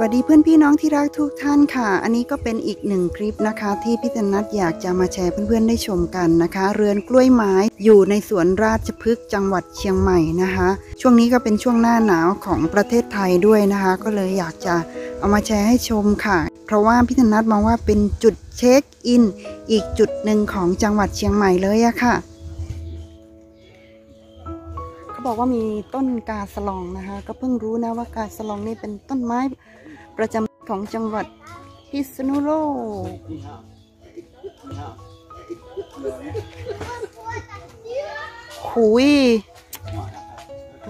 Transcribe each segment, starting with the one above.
วัสดีเพื่อนพี่น้องที่รักทุกท่านค่ะอันนี้ก็เป็นอีกหนึ่งคลิปนะคะที่พี่ธนัทอยากจะมาแชร์เพื่อนๆได้ชมกันนะคะเรือนกล้วยไม้อยู่ในสวนราชพฤกษ์จังหวัดเชียงใหม่นะคะช่วงนี้ก็เป็นช่วงหน้าหนาวของประเทศไทยด้วยนะคะก็เลยอยากจะเอามาแชร์ให้ชมค่ะเพราะว่าพี่ธนัทมองว่าเป็นจุดเช็คอินอีกจุดหนึ่งของจังหวัดเชียงใหม่เลยอะค่ะเขาบอกว่ามีต้นกาสะลองนะคะก็เพิ่งรู้นะว่ากาสะลองนี่เป็นต้นไม้ประจำของจังหวัดพิษณุโลกหุย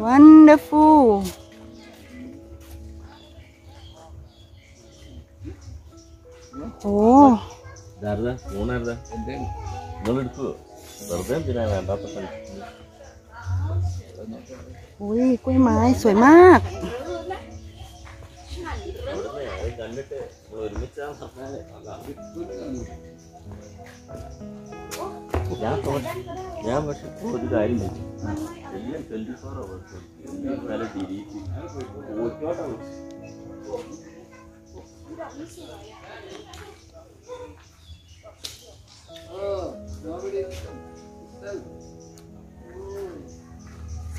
wonderful โอ้หุยกล้วยไม้สวยมาก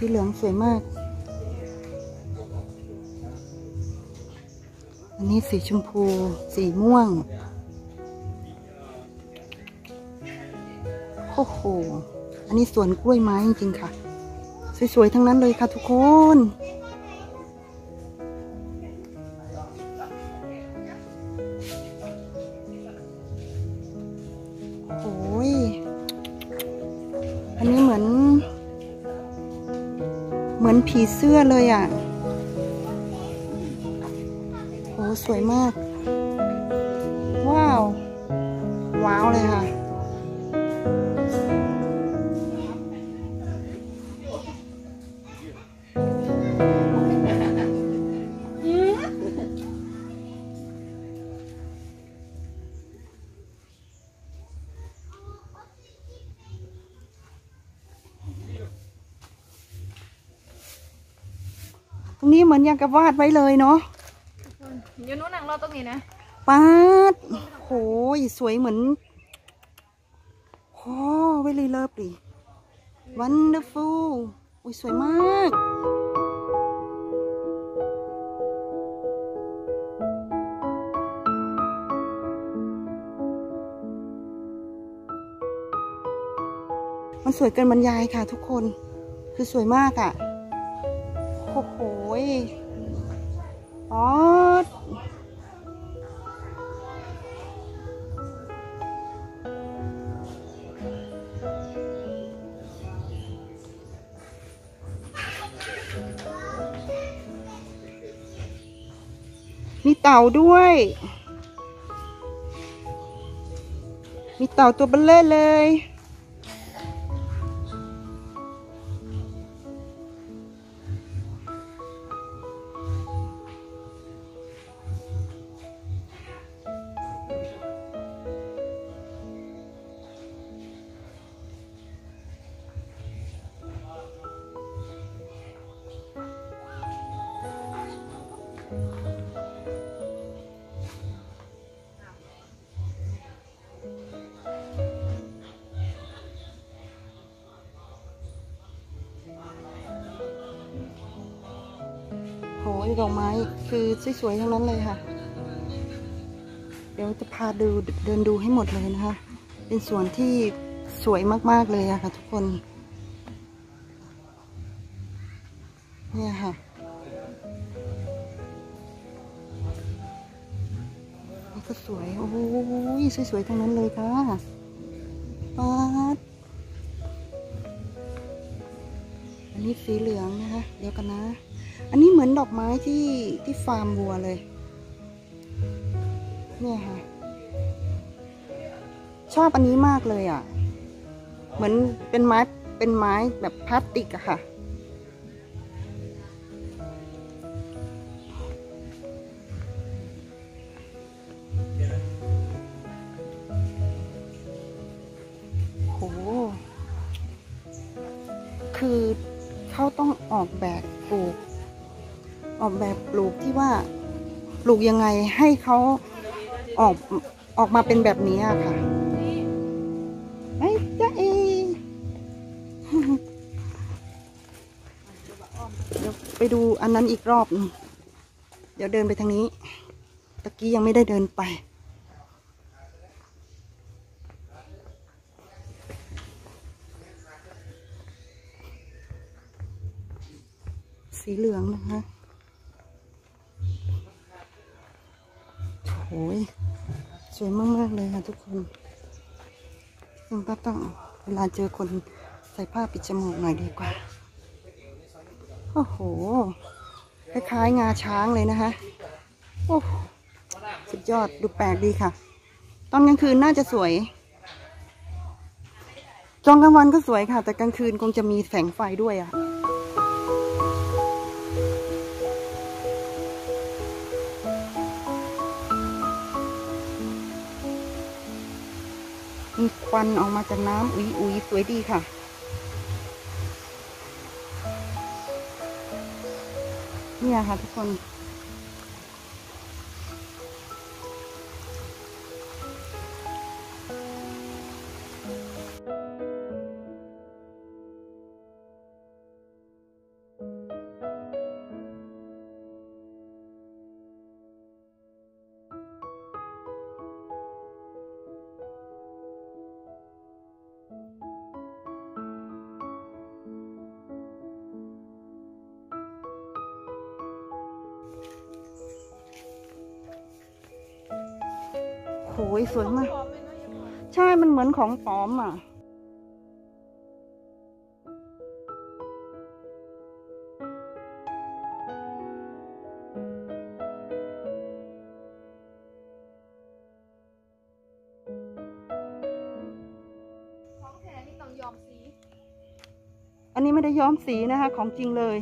สีเหลืองสวยมากอันนี้สีชมพูสีม่วงโอ้โหอันนี้สวนกล้วยไม้จริงๆค่ะสวยๆทั้งนั้นเลยค่ะทุกคนโอ้ยอันนี้เหมือนผีเสื้อเลยอ่ะโอ้สวยมากว้าวว้าวเลยค่ะตรงนี้เหมือนยังกับวาดไว้เลยเนาะอยู่นู้นนั่งรอตรงนี้นะป๊าดโหยสวยเหมือนโอ้ very lovely wonderful อุ้ยสวยมากมันสวยเกินบรรยายค่ะทุกคนคือสวยมากอ่ะโอ้โหอ๋อมีเต่าด้วยมีเต่าตัวเบลเลอร์เลยโอ้ยดอกไม้คือสวยๆทั้งนั้นเลยค่ะเดี๋ยวจะพาเดินดูให้หมดเลยนะคะเป็นสวนที่สวยมากๆเลยอะค่ะทุกคนเนี่ยค่ะนี่ก็สวยโอ้ยสวยๆทั้งนั้นเลยค่ะป๊าดอันนี้สีเหลืองนะคะเดี๋ยวกันนะอันนี้เหมือนดอกไม้ที่ฟาร์มวัวเลยเนี่ยค่ะชอบอันนี้มากเลยอ่ะเหมือนเป็นไม้แบบพลาสติกอะค่ะโหคือเขาต้องออกแบบปลูกที่ว่า ปลูกยังไงให้เขาออกออกมาเป็นแบบนี้อะค่ะไอ้จ๊ะเอเดี๋ยวไปดูอันนั้นอีกรอบนึงเดี๋ยวเดินไปทางนี้ตะกี้ยังไม่ได้เดินไปสีเหลืองนะคะโอ้ยสวยมากๆเลยค่ะทุกคนซึ่งก็ต้องเวลาเจอคนใส่ผ้าปิดจมูกหน่อยดีกว่าโอ้โหคล้ายๆงาช้างเลยนะคะโอ้สุดยอดดูแปลกดีค่ะตอนกลางคืนน่าจะสวยตอนกลางวันก็สวยค่ะแต่กลางคืนคงจะมีแสงไฟด้วยอ่ะมีควันออกมาจากน้ำอุ๋ยสวยดีค่ะเนี่ยค่ะทุกคนโหยสวยมากใช่มันเหมือนของปลอมอ่ะของแท้นี่ต้องยอมสี อันนี้ไม่ได้ย้อมสีนะคะของจริงเลย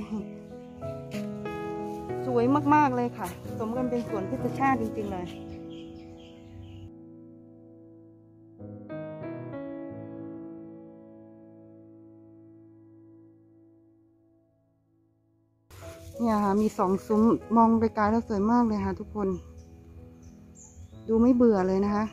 สวยมากๆเลยค่ะสมกันเป็นสวนพฤกษชาติจริงๆเลยเนี่ยค่ะมีสองซุ้มมองไกลๆแล้วสวยมากเลยค่ะทุกคนดูไม่เบื่อเลยนะคะ